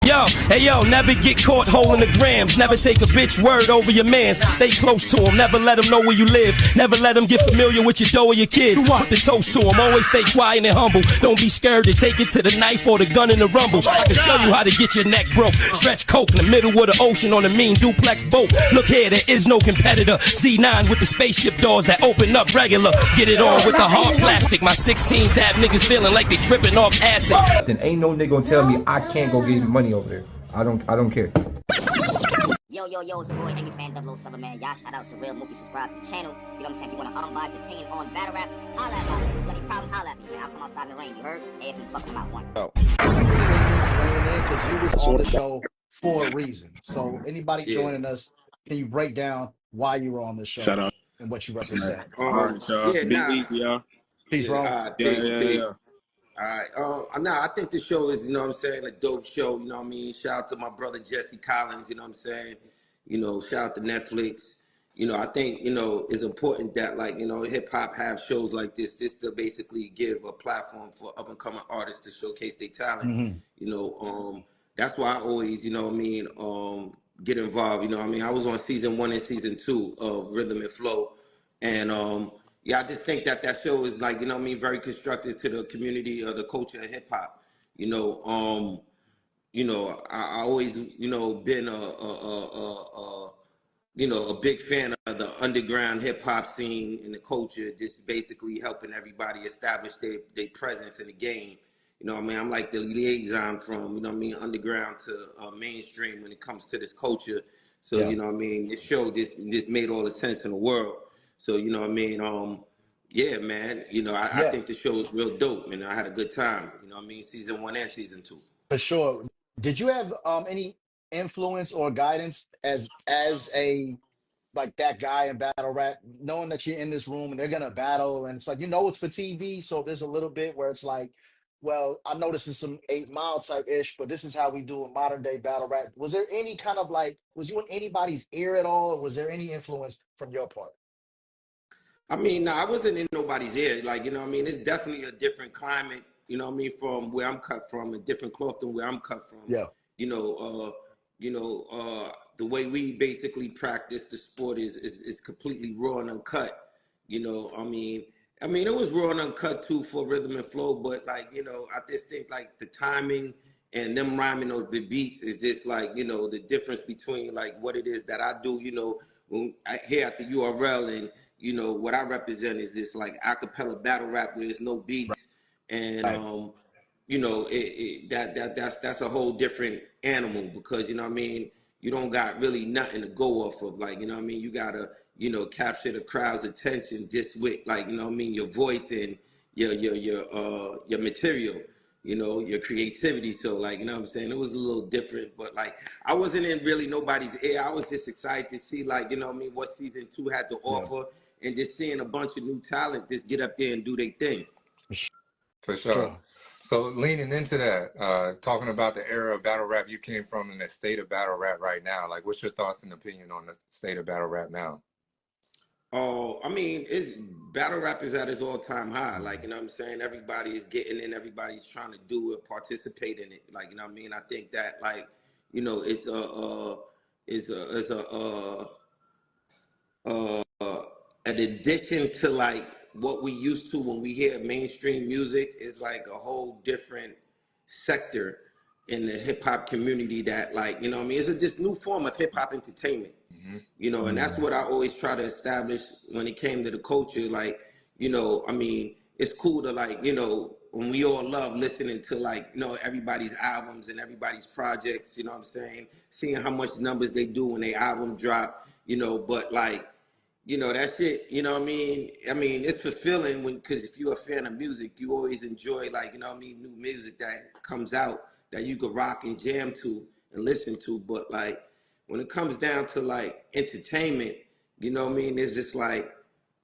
Yo, hey yo, never get caught holding the grams. Never take a bitch word over your mans. Stay close to him, never let him know where you live. Never let him get familiar with your dough or your kids. Put the toast to him, always stay quiet and humble. Don't be scared to take it to the knife or the gun in the rumble. I can show you how to get your neck broke. Stretch coke in the middle of the ocean on a mean duplex boat. Look here, there is no competitor. Z9 with the spaceship doors that open up regular. Get it on with the hard plastic. My 16s have niggas feeling like they tripping off acid. Then ain't no nigga gonna tell me I can't go get money over there. I don't care. Yo, it's the boy, Amy Fan, 007, man. Y'all shout out SURREALMOOKIE, subscribe to the channel. You know what I'm saying? If you want an unbiased opinion on Battlerap, holla at me. If you got any problems, holla at me, man. I'll come outside in the rain, you heard? Hey, if you fuck them out one. Because you was on the show for a reason. So anybody joining us, can you break down why you were on this show? Shout out. And what you represent? All right, y'all. Big week, y'all. Peace, bro. Yeah. Alright, I think the show is, you know what I'm saying, a dope show, you know what I mean? Shout out to my brother Jesse Collins, you know what I'm saying? You know, shout out to Netflix. You know, I think, you know, it's important that, like, you know, hip hop have shows like this to basically give a platform for up and coming artists to showcase their talent. You know, that's why I always, you know what I mean, get involved. You know what I mean? I was on season 1 and season 2 of Rhythm and Flow. And yeah, I just think that show is, like, you know what I mean, very constructive to the community of the culture of hip hop. You know, I always, you know, been you know, a big fan of the underground hip hop scene and the culture, just basically helping everybody establish their presence in the game. You know what I mean? I'm like the liaison from, you know what I mean, underground to mainstream when it comes to this culture. So, you know what I mean, this show just made all the sense in the world. So, you know what I mean? Yeah, man, you know, I think the show is real dope, and I had a good time, you know what I mean, season 1 and season 2. For sure. Did you have any influence or guidance as a like that guy in battle rap, knowing that you're in this room and they're gonna battle, and it's like, you know, it's for TV, so there's a little bit where it's like, well, I know this is some 8 Mile type ish, but this is how we do a modern day battle rap. Was there any kind of like, was you in anybody's ear at all, or was there any influence from your part? I mean, nah, I wasn't in nobody's ear. Like, you know what I mean? It's definitely a different climate, you know what I mean, from where I'm cut from, a different cloth than where I'm cut from. Yeah. You know, the way we basically practice the sport is completely raw and uncut. You know, I mean, it was raw and uncut too for Rhythm and Flow, but, like, you know, I just think, like, the timing and them rhyming over the beats is just, like, you know, the difference between, like, what it is that I do, you know, when I here at the URL, and, you know, what I represent is this, like, acapella battle rap where there's no beats. And you know, that's a whole different animal, because, you know what I mean, you don't got really nothing to go off of. Like, you know what I mean, you gotta, you know, capture the crowd's attention just with, like, you know what I mean, your voice and your material, you know, your creativity. So, like, you know what I'm saying, it was a little different, but, like, I wasn't in really nobody's ear. I was just excited to see, like, you know what I mean, what season 2 had to offer, and just seeing a bunch of new talent just get up there and do their thing. For sure. So leaning into that, talking about the era of battle rap you came from and the state of battle rap right now, like, what's your thoughts and opinion on the state of battle rap now? Oh, I mean, battle rap is at its all-time high. Like, you know what I'm saying? Everybody is getting in. Everybody's trying to do it, participate in it. Like, you know what I mean? I think that, like, you know, it's an addition to, like, what we used to when we hear mainstream music. Is like a whole different sector in the hip hop community that, like, you know what I mean, it's this new form of hip hop entertainment. You know, and that's what I always try to establish when it came to the culture. Like, you know, I mean, it's cool to, like, you know, when we all love listening to, like, you know, everybody's albums and everybody's projects, you know what I'm saying, seeing how much numbers they do when they album drop, you know, but, like, you know, that shit, you know what I mean? I mean, it's fulfilling because if you're a fan of music, you always enjoy, like, you know what I mean, new music that comes out that you could rock and jam to and listen to. But, like, when it comes down to, like, entertainment, you know what I mean, it's just, like,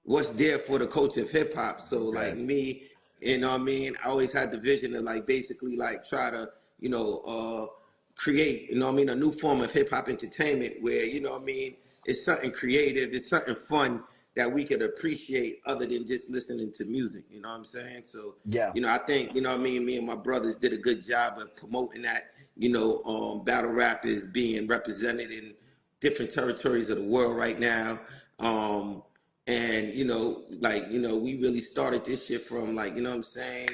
what's there for the culture of hip hop. So, like, me, you know what I mean, I always had the vision to, like, basically, like, try to, you know, create, you know what I mean, a new form of hip hop entertainment where, you know what I mean, it's something creative, it's something fun that we could appreciate other than just listening to music, you know what I'm saying? So, you know, I think, you know what I mean, me and my brothers did a good job of promoting that battle rap is being represented in different territories of the world right now. And we really started this shit from, like, you know what I'm saying,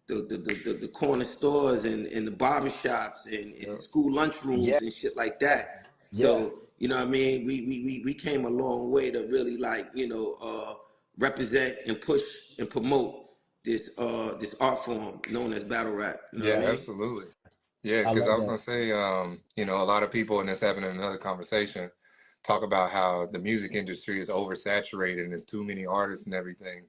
the corner stores and the barber shops and the school Yeah, lunchrooms and shit like that. yeah, So, you know what I mean? We came a long way to really, like, represent and push and promote this art form known as battle rap. You know what I Yeah, mean? absolutely. Yeah, I because I love was gonna that. say, a lot of people, and this happened in another conversation, talk about how the music industry is oversaturated and there's too many artists and everything.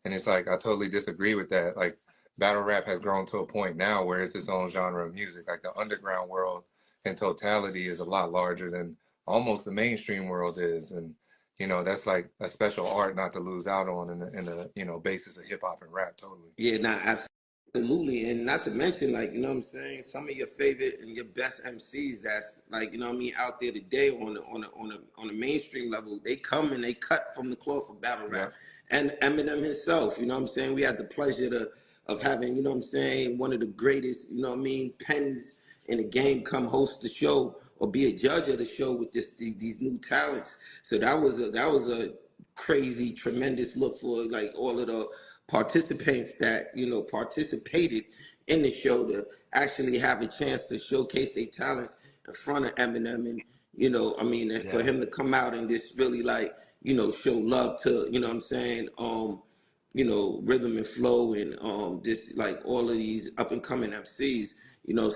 And it's like I totally disagree with that. Like battle rap has grown to a point now where it's its own genre of music. Like the underground world in totality is a lot larger than almost the mainstream world is. And that's like a special art not to lose out on in the basis of hip hop and rap. Totally. Yeah, nah, absolutely. And not to mention, like, you know what I'm saying, some of your favorite and your best MCs that's, like, you know what I mean, out there today on the mainstream level, they come and they cut from the cloth of battle Yeah. rap. And Eminem himself, you know what I'm saying? We had the pleasure of having, you know what I'm saying, one of the greatest, you know what I mean, pens in the game come host the show or be a judge of the show with these new talents. So that was a crazy, tremendous look for, like, all of the participants that participated in the show to actually have a chance to showcase their talents in front of Eminem. And and for Yeah, him to come out and just really, like, show love to, you know what I'm saying, rhythm and flow and just like all of these up and coming MCs,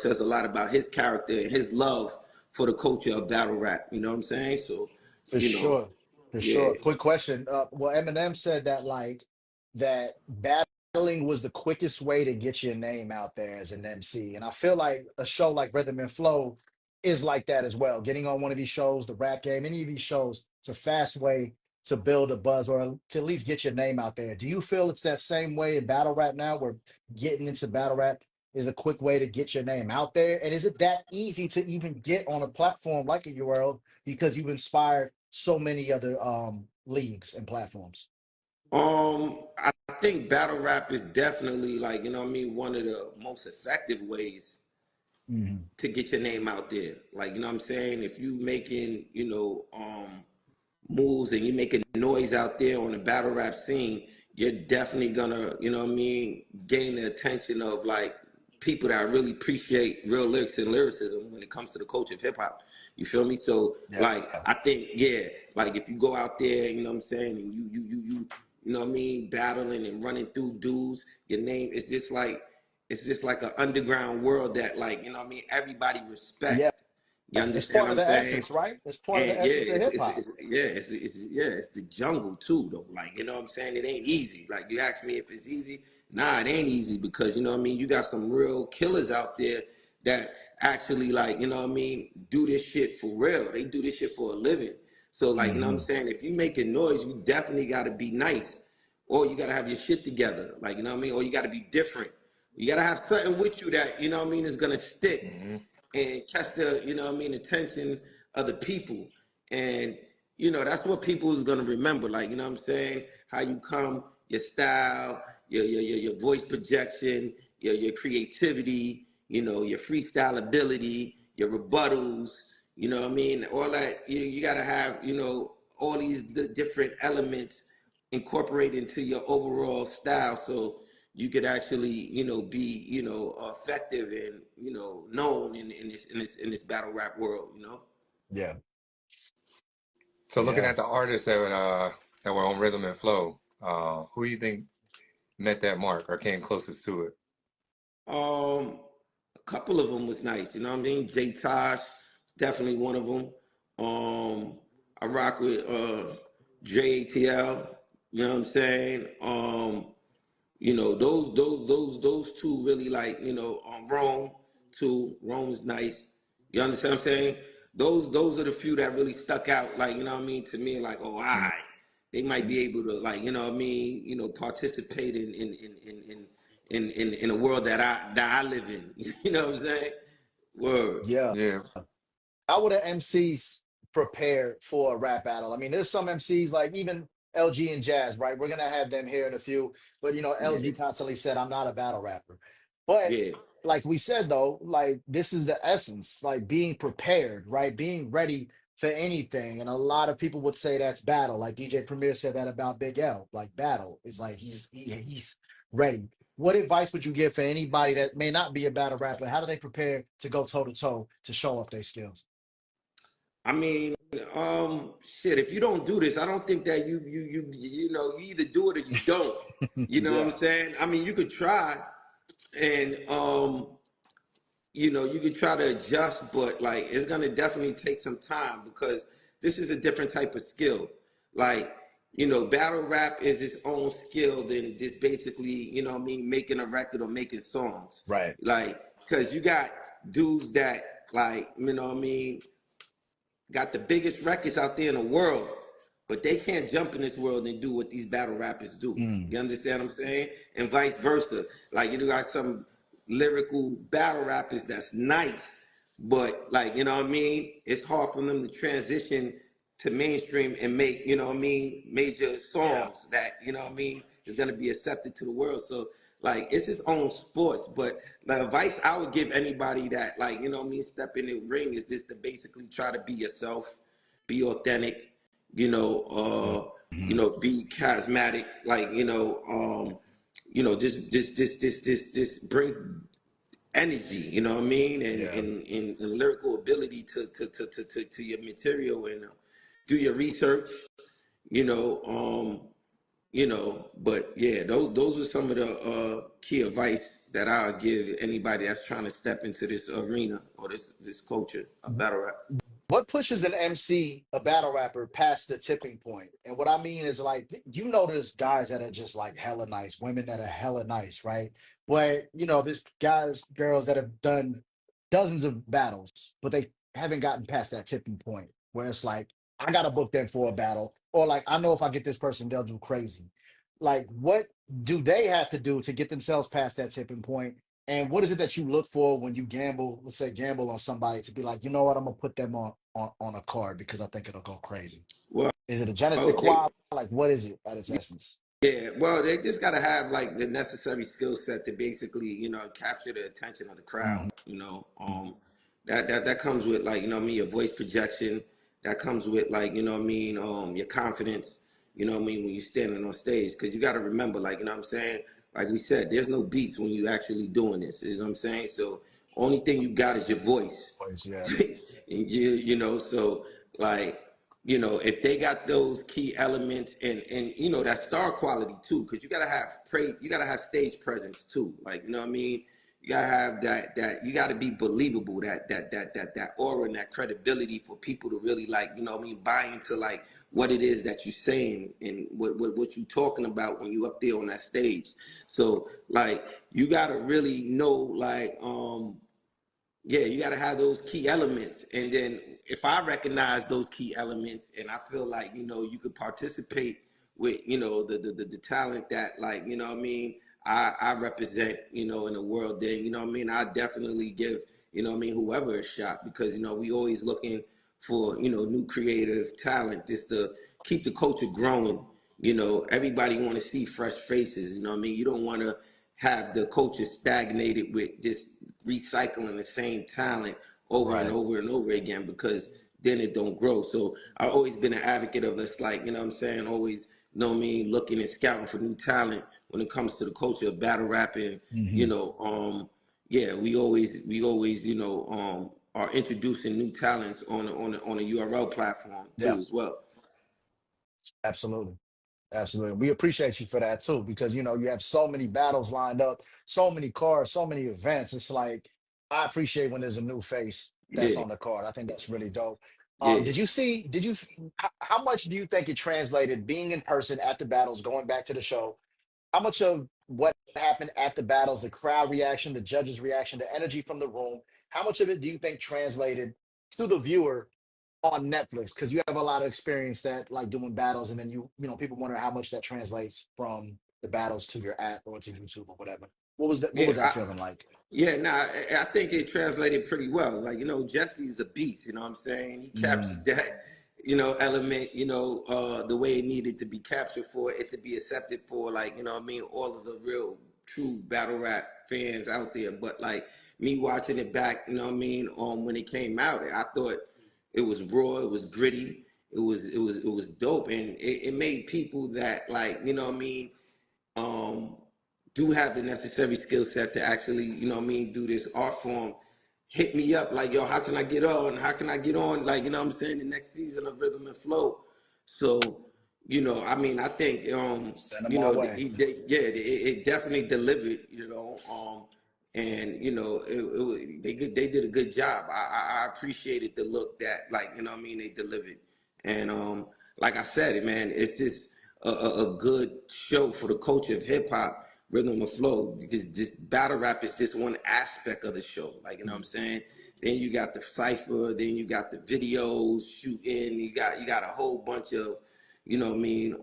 says a lot about his character and his love for the culture of battle rap. You know what I'm saying? So, for you know, sure. For yeah. sure. Quick question. Well, Eminem said that like that battling was the quickest way to get your name out there as an MC. And I feel like a show like Rhythm and Flow is like that as well. Getting on one of these shows, the rap game, any of these shows, it's a fast way to build a buzz or to at least get your name out there. Do you feel it's that same way in battle rap now, where getting into battle rap is a quick way to get your name out there? And is it that easy to even get on a platform like a URL because you've inspired so many other leagues and platforms? I think battle rap is definitely, like, you know what I mean, one of the most effective ways Hmm. to get your name out there. Like, you know what I'm saying? If you making, moves and you're making noise out there on the battle rap scene, you're definitely gonna, you know what I mean, gain the attention of, like, people that really appreciate real lyrics and lyricism when it comes to the culture of hip hop. You feel me? So, Yeah. like, I think, yeah, like, if you go out there, you know what I'm saying, and you know what I mean, battling and running through dudes, your name is just like, it's just like an underground world that, like, you know what I mean, everybody Yeah. respect. You It's understand part what of I'm the saying? essence, right? It's part of the And yeah, essence of hip hop. it's the jungle too, though. Like, you know what I'm saying? It ain't easy. Like, you ask me if it's easy. Nah, it ain't easy, because, you know what I mean, you got some real killers out there that actually, like, you know what I mean, do this shit for real. They do this shit for a living. So, like, you know what I'm Hmm. saying, if you making noise, you definitely gotta be nice. Or you gotta have your shit together. Like, you know what I mean? Or you gotta be different. You gotta have something with you that, you know what I mean, is gonna stick Hmm. and catch the, you know what I mean, attention of the people. And, that's what people is gonna remember. Like, you know what I'm saying? How you come, your style, your voice projection, your creativity, your freestyle ability, your rebuttals, you know what I mean? All that, you gotta have, all these different elements incorporated into your overall style. So you could actually, be, effective and, known in this battle rap world. Yeah. So looking Yeah. at the artists that were on Rhythm and Flow, who do you think met that mark or came closest to it? A couple of them was nice, you know what I mean? J Tosh, definitely one of them. I rock with JATL, you know what I'm saying? Those two really, like, Rome too. Rome's nice. You understand what I'm saying? Those are the few that really stuck out, like, you know what I mean, to me, like, oh, they might be able to, like, you know what I mean, participate in a world that I live in. You know what I'm saying? Word. Yeah. Yeah, How would an MCs prepare for a rap battle? I mean, there's some MCs like even LG and Jazz, right? We're gonna have them here in a few, but Yeah. LG constantly said, "I'm not a battle rapper." But Yeah. like we said though, like this is the essence, like being prepared, right? Being ready for anything. And a lot of people would say that's battle. Like DJ Premier said that about Big L. Like battle is like he's ready. What advice would you give for anybody that may not be a battle rapper? How do they prepare to go toe to toe to show off their skills? I mean, shit. If you don't do this, I don't think that you know, you either do it or you don't. You know what I'm Yeah. saying? I mean, you could try, and you know, you could try to adjust, but like it's gonna definitely take some time because this is a different type of skill. Like, you know, battle rap is its own skill than just basically, you know what I mean, making a record or making songs. Right. Like, cause you got dudes that like, you know what I mean, got the biggest records out there in the world, but they can't jump in this world and do what these battle rappers do. Mm. You understand what I'm saying? And vice versa. Like, you got some lyrical battle rappers that's nice, but like, you know what I mean? It's hard for them to transition to mainstream and make, you know what I mean, major Yeah. songs that, you know what I mean, is gonna be accepted to the world. So like it's its own sports. But the advice I would give anybody that like, you know what I mean, step in the ring is just to basically try to be yourself, be authentic, Mhm. be charismatic, like, just bring energy, you know what I mean, and Yeah. and lyrical ability to your material and do your research, you know, but yeah, those are some of the key advice that I'll give anybody that's trying to step into this arena or this culture of battle rap. What pushes an MC, a battle rapper, past the tipping point? And what I mean is like there's guys that are just like hella nice, women that are hella nice, right? But there's guys, girls that have done dozens of battles, but they haven't gotten past that tipping point where it's like, I gotta book them for a battle, or like I know if I get this person, they'll do crazy. Like, what do they have to do to get themselves past that tipping point? And what is it that you look for when you gamble, let's say gamble on somebody to be like, you know what, I'm gonna put them on a card because I think it'll go crazy. Well, Is it a je ne sais okay. quoi? Like what is it at its essence? Yeah, well, they just gotta have like the necessary skill set to basically, capture the attention of the crowd. Mhm. That comes with like, you know what I mean, your voice projection. That comes with like, you know what I mean, your confidence. You know what I mean, when you're standing on stage, because you got to remember, like, you know what I'm saying. Like we said, there's no beats when you actually doing this. You know what I'm saying? So only thing you got is your voice. Boys, yeah. And so like, if they got those key elements and that star quality too, because you gotta have stage presence too. Like, you know what I mean? You gotta have that you gotta be believable, that aura and that credibility for people to really like, you know what I mean, buy into like what it is that you're saying and what you're talking about when you up there on that stage. So like you gotta really know like yeah, you got to have those key elements. And then if I recognize those key elements and I feel like, you could participate with, the talent that like, you know what I mean, I represent, in the world, then, you know what I mean, I definitely give, you know what I mean, whoever a shot because, we always looking for, new creative talent just to keep the culture growing. Everybody want to see fresh faces. You know what I mean? You don't want to have the culture stagnated with just recycling the same talent over and Right. over and over again because then it don't grow. So I've always been an advocate of this, like, you know what I'm saying? Always, you know what I mean, looking and scouting for new talent when it comes to the culture of battle rapping. Hmm. Yeah, we always, are introducing new talents on a URL platform Yeah, too as well. absolutely. Absolutely. We appreciate you for that too, because you have so many battles lined up, so many cards, so many events. It's like I appreciate when there's a new face that's Yeah, on the card. I think that's really dope. yeah. How much do you think it translated being in person at the battles, going back to the show? How much of what happened at the battles, the crowd reaction, the judges' reaction, the energy from the room, how much of it do you think translated to the viewer on Netflix? Because you have a lot of experience that like doing battles, and then people wonder how much that translates from the battles to your app or to YouTube or whatever. What was that Yeah, feeling like? Yeah, nah, I think it translated pretty well. Like, Jesse's a beast, you know what I'm saying? He captured Mm, that, element, the way it needed to be captured for it to be accepted for, like, you know what I mean, all of the real true battle rap fans out there, but like me watching it back, you know what I mean, when it came out, I thought it was raw, it was gritty, it was dope, and it made people that, like, you know what I mean, do have the necessary skill set to actually, you know what I mean, do this art form, hit me up like, yo, how can I get on? How can I get on? Like, you know what I'm saying, the next season of Rhythm and Flow. So, you know, I mean, I think, Send them you our know, way. it definitely delivered, you know, and you know, they did a good job. I appreciated the look that, like, you know what I mean, they delivered. And like I said, man, it's just a good show for the culture of hip hop, rhythm and flow. Because this battle rap is just one aspect of the show. Like, you know what I'm saying? Then you got the cipher, then you got the videos, shooting, you got a whole bunch of, you know what I mean,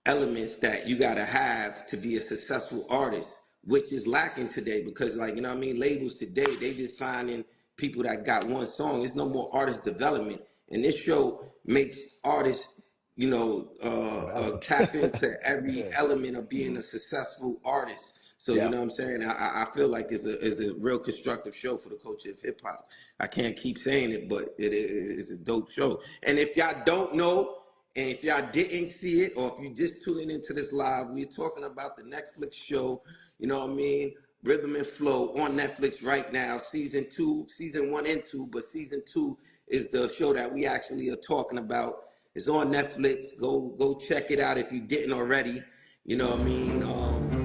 elements that you got to have to be a successful artist, which is lacking today, because, like, you know what I mean, labels today, they just signing people that got one song. There's no more artist development, and this show makes artists, you know, tap into every Yeah. element of being a successful artist. So, you Yeah. know what I'm saying? I feel like it's a real constructive show for the culture of hip hop. I can't keep saying it, but it's a dope show. And if y'all don't know, and if y'all didn't see it, or if you just tuning into this live, we're talking about the Netflix show, you know what I mean? Rhythm and Flow on Netflix right now, season 1 and 2, but season 2 is the show that we actually are talking about. It's on Netflix. Go check it out if you didn't already. You know what I mean?